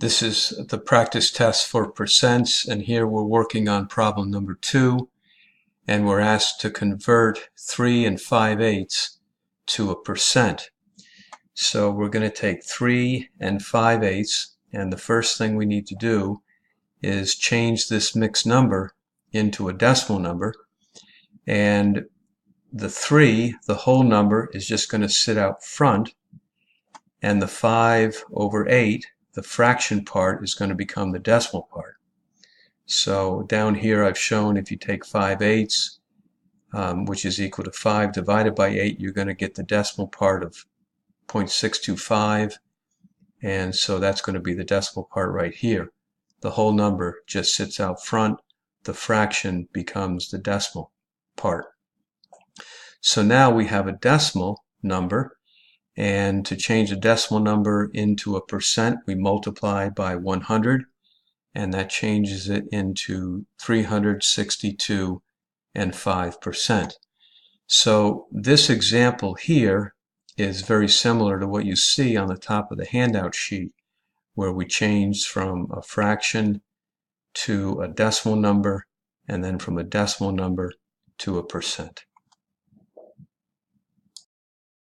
This is the practice test for percents, and here we're working on problem number 2, and we're asked to convert 3 5/8 to a percent. So we're going to take 3 5/8, and the first thing we need to do is change this mixed number into a decimal number, and the 3, the whole number, is just going to sit out front, and the 5/8, the fraction part, is going to become the decimal part. So down here I've shown if you take 5/8, which is equal to 5 divided by 8, you're going to get the decimal part of 0.625, and so that's going to be the decimal part right here. The whole number just sits out front, the fraction becomes the decimal part. So now we have a decimal number, and to change a decimal number into a percent, we multiply by 100, and that changes it into 362 5%. So this example here is very similar to what you see on the top of the handout sheet, where we changed from a fraction to a decimal number, and then from a decimal number to a percent.